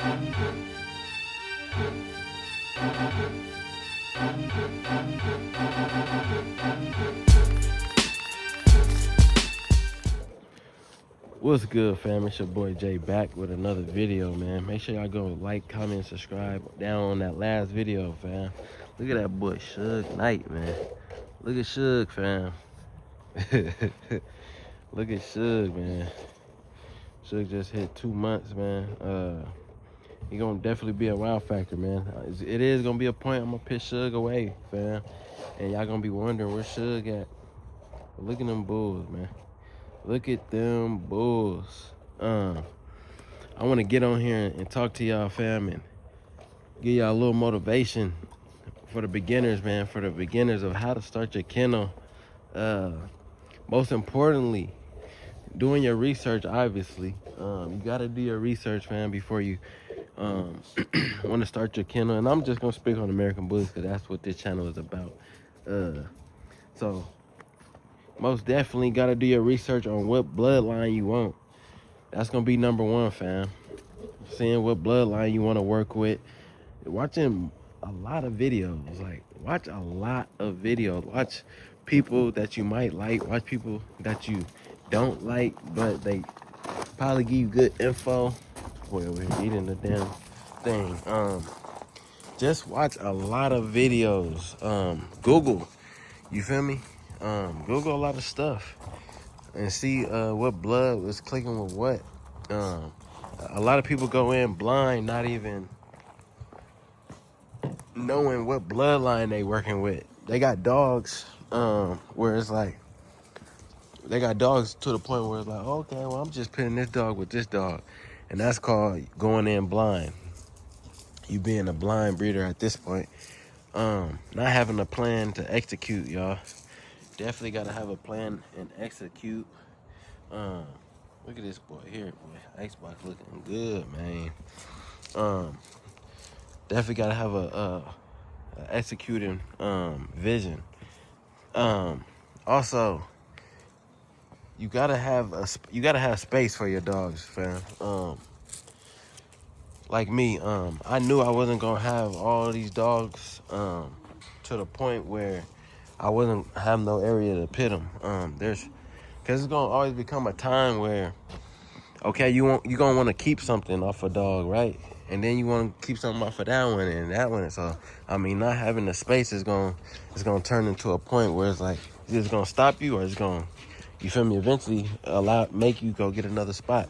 What's good, fam? It's your boy Jay back with another video, man. Make sure y'all go like, comment, subscribe down on that last video, fam. Look at that boy Suge Knight, man. Look at Suge, fam. Look at Suge, man. Suge just hit 2 months, man. He gonna definitely be a wow factor, man. It is gonna be a point I'm gonna pitch Suge away, fam. And y'all gonna be wondering where Suge at. But look at them Bulls, man. Look at them Bulls. I want to get on here and talk to y'all, fam, and give y'all a little motivation for the beginners, man, for the beginners of how to start your kennel. Most importantly, doing your research, obviously. You got to do your research, fam, before you want to start your kennel. And I'm just going to speak on American Bullies because that's what this channel is about. So most definitely got to do your research on what bloodline you want. That's going to be number one, fam. Seeing what bloodline you want to work with. Watching a lot of videos. Like, watch a lot of videos. Watch people that you might like. Watch people that you don't like, but they probably give you good info. Boy, we're eating the damn thing. Just watch a lot of videos. Google. You feel me? Google a lot of stuff and see what blood was clicking with what. A lot of people go in blind, not even knowing what bloodline they working with. They got dogs where it's like, they got dogs to the point where it's like, okay, well, I'm just putting this dog with this dog. And that's called going in blind. You being a blind breeder at this point. Not having a plan to execute, y'all. Definitely got to have a plan and execute. Look at this boy here, boy. Xbox looking good, man. Definitely got to have a executing vision. Also, you gotta have space for your dogs, fam. Like me, I knew I wasn't gonna have all these dogs to the point where I wasn't have no area to pit them. Cause it's gonna always become a time where, okay, you gonna want to keep something off a dog, right? And then you want to keep something off of that one and that one. So I mean, not having the space is gonna turn into a point where it's like it's gonna stop you, or it's gonna, you feel me, eventually make you go get another spot.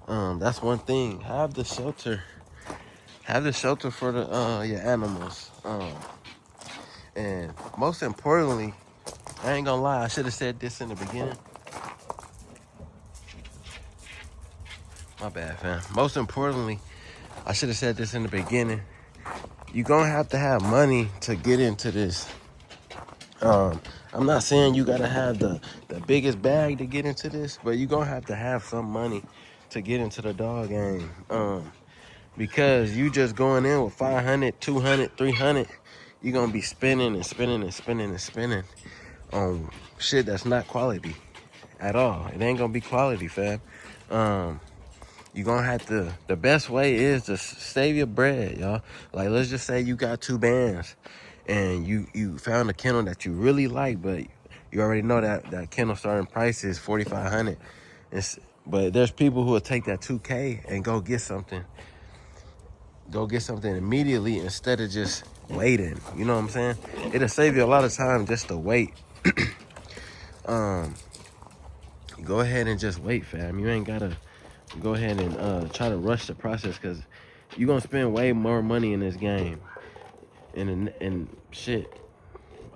That's one thing. Have the shelter for the your animals. And most importantly, I ain't gonna lie, I should have said this in the beginning. My bad, fam. Most importantly, I should have said this in the beginning. You're gonna have to have money to get into this. I'm not saying you gotta have the biggest bag to get into this, but you're gonna have to have some money to get into the dog game. Because you just going in with 500, 200, 300, you're gonna be spending and spending and spending and spending on shit that's not quality at all. It ain't gonna be quality, fam. You're gonna have to, the best way is to save your bread, y'all. Like, let's just say you got 2 bands and you found a kennel that you really like, but you already know that kennel starting price is $4,500. But there's people who will take that $2K and go get something immediately instead of just waiting. You know what I'm saying? It'll save you a lot of time just to wait. Go ahead and just wait, fam. You ain't gotta go ahead and try to rush the process, because you're gonna spend way more money in this game. And shit,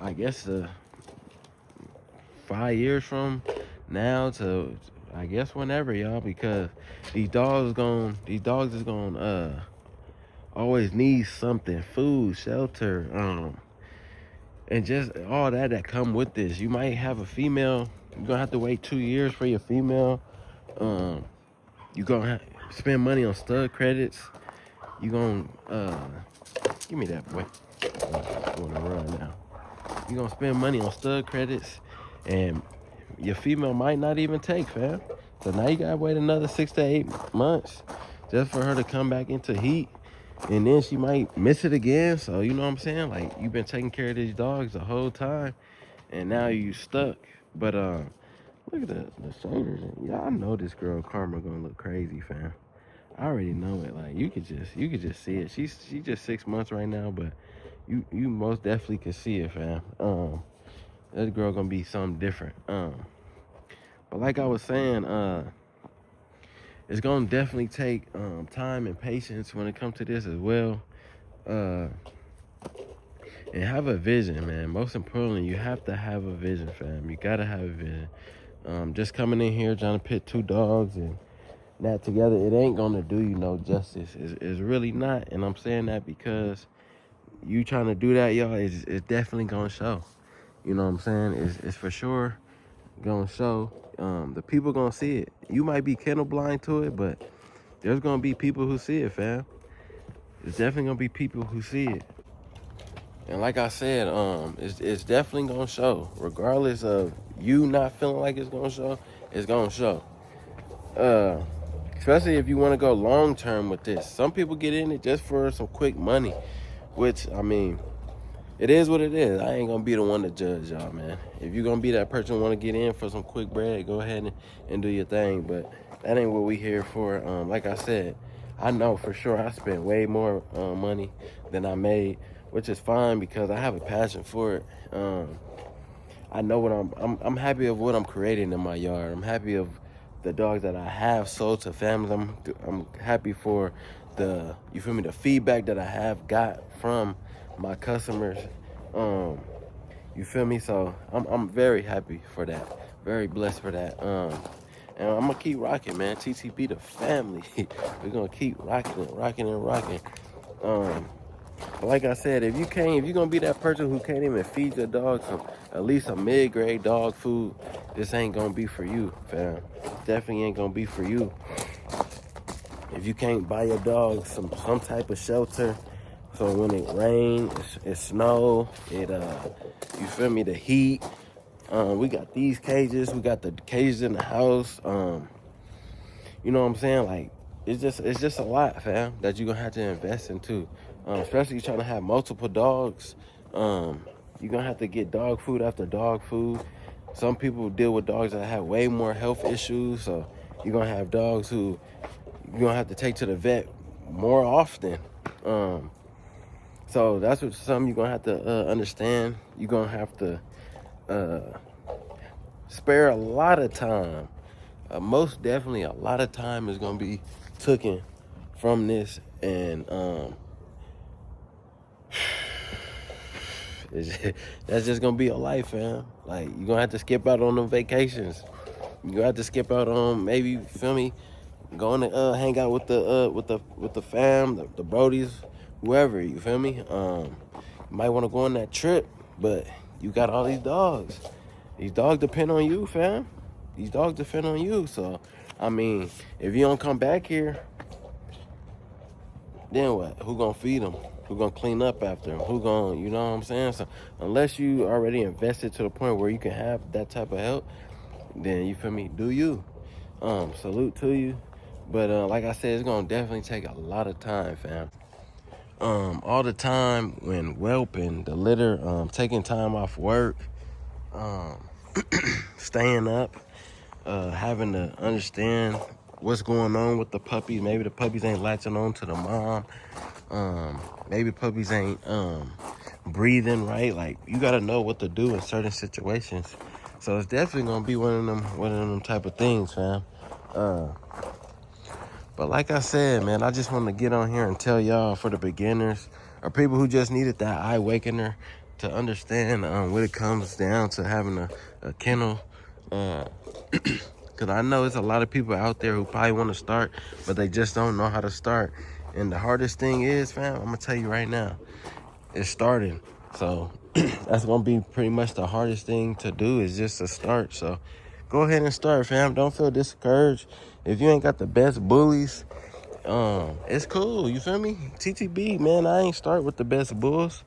I guess 5 years from now to, I guess, whenever, y'all, because these dogs is gonna always need something: food, shelter, and just all that come with this. You might have a female. You're gonna have to wait 2 years for your female. You're gonna spend money on stud credits. You're gonna give me that, boy. I wanna run now. You're gonna spend money on stud credits, and your female might not even take, fam. So now you gotta wait another 6 to 8 months just for her to come back into heat, and then she might miss it again. So you know what I'm saying? Like, you've been taking care of these dogs the whole time, and now you stuck. But look at the shoulders. Yeah, I know this girl Karma gonna look crazy, fam. I already know it. Like, you could just see it. She just 6 months right now, but you most definitely could see it, fam. That girl gonna be something different. But like I was saying, it's gonna definitely take time and patience when it comes to this as well. And have a vision, man. Most importantly, you have to have a vision, fam. You gotta have a vision. Just coming in here trying to pit 2 dogs and that together, it ain't gonna do you no justice. It's really not. And I'm saying that because you trying to do that, y'all, it's definitely gonna show. You know what I'm saying? It's for sure gonna show. The people gonna see it. You might be kennel blind to it, but there's gonna be people who see it, fam. There's definitely gonna be people who see it. And like I said, it's definitely gonna show. Regardless of you not feeling like it's gonna show, it's gonna show. Especially if you want to go long term with this. Some people get in it just for some quick money, which, I mean, it is what it is. I ain't gonna be the one to judge y'all, man. If you're gonna be that person who want to get in for some quick bread, go ahead and do your thing. But that ain't what we here for. Like I said, I know for sure I spent way more money than I made, which is fine because I have a passion for it. I know what I'm happy of what I'm creating in my yard. I'm happy of the dogs that I have sold to families. I'm happy for the, you feel me, the feedback that I have got from my customers. You feel me? So I'm very happy for that. Very blessed for that. And I'm gonna keep rocking, man. TTB the family. We're gonna keep rocking. But like I said, if you're gonna be that person who can't even feed your dog some, at least a mid-grade dog food, this ain't gonna be for you, fam. Definitely ain't gonna be for you. If you can't buy your dog some type of shelter, so when it rains, it snow, you feel me, the heat. We got these cages, we got the cages in the house. You know what I'm saying? Like, it's just a lot, fam, that you're gonna have to invest into. Especially trying to have multiple dogs. You're gonna have to get dog food after dog food. Some people deal with dogs that have way more health issues, so you're gonna have dogs who you're gonna have to take to the vet more often. So that's something you're gonna have to understand. You're gonna have to spare a lot of time. Most definitely a lot of time is gonna be taken from this, and that's just gonna be your life, fam. Like, you're gonna have to skip out on them vacations. You're gonna have to skip out on, maybe, feel me, going to hang out with the fam, the brodies, whoever, you feel me? You might want to go on that trip, but you got all these dogs. These dogs depend on you, fam. These dogs depend on you. So, I mean, if you don't come back here, then what? Who gonna feed them? Who gonna clean up after them? Who gonna, you know what I'm saying? So, unless you already invested to the point where you can have that type of help, then, you feel me, do you. Salute to you. But like I said, it's gonna definitely take a lot of time, fam. All the time when whelping, the litter, taking time off work, staying up, having to understand what's going on with the puppies. Maybe the puppies ain't latching on to the mom. Maybe puppies ain't breathing right. Like, you gotta know what to do in certain situations. So it's definitely gonna be one of them type of things, fam. But like I said, man, I just want to get on here and tell y'all, for the beginners or people who just needed that eye awakener to understand when it comes down to having a kennel. Because I know there's a lot of people out there who probably want to start, but they just don't know how to start. And the hardest thing is, fam, I'm going to tell you right now, it's starting. So that's going to be pretty much the hardest thing to do, is just to start. So go ahead and start, fam. Don't feel discouraged. If you ain't got the best bullies, it's cool. You feel me? TTB, man, I ain't start with the best bulls.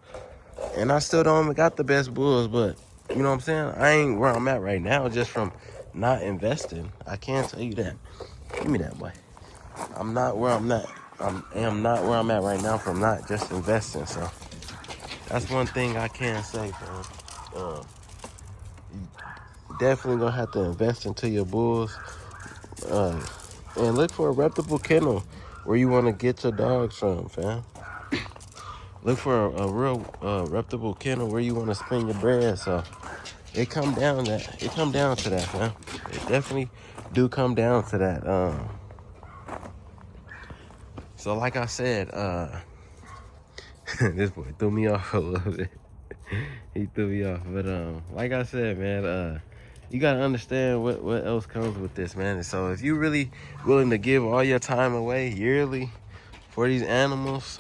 And I still don't got the best bulls, but you know what I'm saying? I ain't where I'm at right now just from not investing. I can't tell you that. Give me that, boy. I'm not where I'm at. I am not where I'm at right now from not just investing. So that's one thing I can say, man. You definitely gonna have to invest into your bulls, and look for a reputable kennel where you want to get your dogs from, fam. Look for a real reputable kennel where you want to spend your bread. So it come down to that, man. It definitely do come down to that. So like I said, this boy threw me off a little bit. He threw me off, but like I said, man, you gotta understand what else comes with this, man. And so if you really willing to give all your time away yearly for these animals,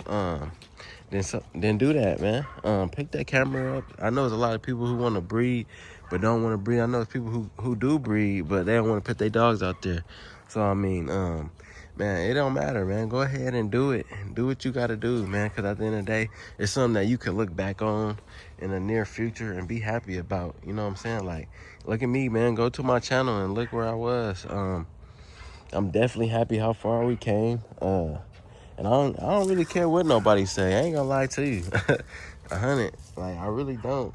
then do that, man. Pick that camera up. I know there's a lot of people who want to breed but don't want to breed. I know there's people who do breed but they don't want to put their dogs out there. So I mean, man, it don't matter, man. Go ahead and do it. Do what you got to do, man, because at the end of the day, it's something that you can look back on in the near future and be happy about. You know what I'm saying? Like, look at me, man. Go to my channel and look where I was. I'm definitely happy how far we came. And I don't really care what nobody say. I ain't gonna lie to you. 100. Like, I really don't.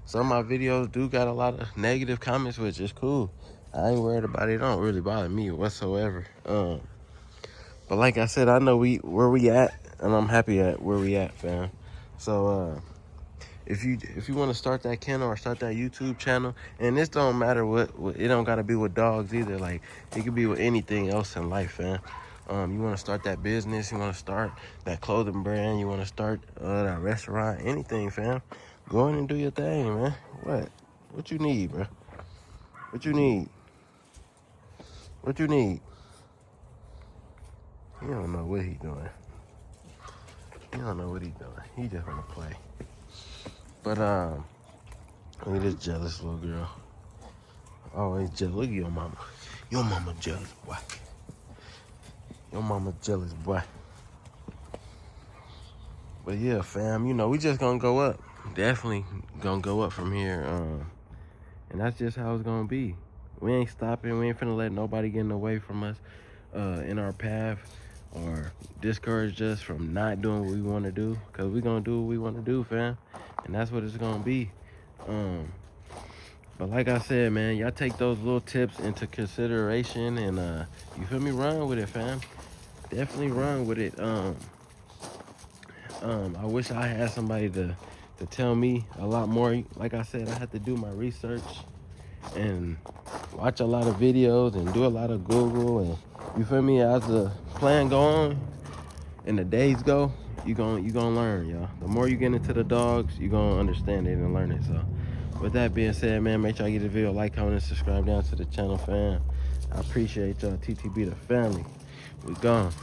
Some of my videos do got a lot of negative comments, which is cool. I ain't worried about it. It don't really bother me whatsoever. But like I said, I know where we at, and I'm happy at where we at, fam. So if you want to start that kennel or start that YouTube channel, and this don't matter what it don't gotta be with dogs either. Like, it could be with anything else in life, fam. You want to start that business, you want to start that clothing brand, you want to start that restaurant, anything, fam. Go in and do your thing, man. What you need, bro? What you need? What you need? He don't know what he doing. He don't know what he doing. He just want to play. But look at this jealous little girl. Always jealous. Look at your mama. Your mama jealous, boy. Your mama jealous, boy. But yeah, fam, you know, we just gonna go up. Definitely gonna go up from here. And that's just how it's gonna be. We ain't stopping. We ain't finna let nobody get away from us in our path or discourage us from not doing what we want to do. Cause we gonna do what we want to do, fam. And that's what it's gonna be. But like I said, man, y'all take those little tips into consideration and you feel me? Run with it, fam. Definitely run with it. I wish I had somebody to tell me a lot more. Like I said, I had to do my research and watch a lot of videos and do a lot of Google, and you feel me? As the plan go on and the days go, you gonna learn, y'all. The more you get into the dogs, you gonna understand it and learn it. So with that being said, man, make sure I give the video a like, comment, and subscribe down to the channel, fam. I appreciate y'all. TTB the family. We gone.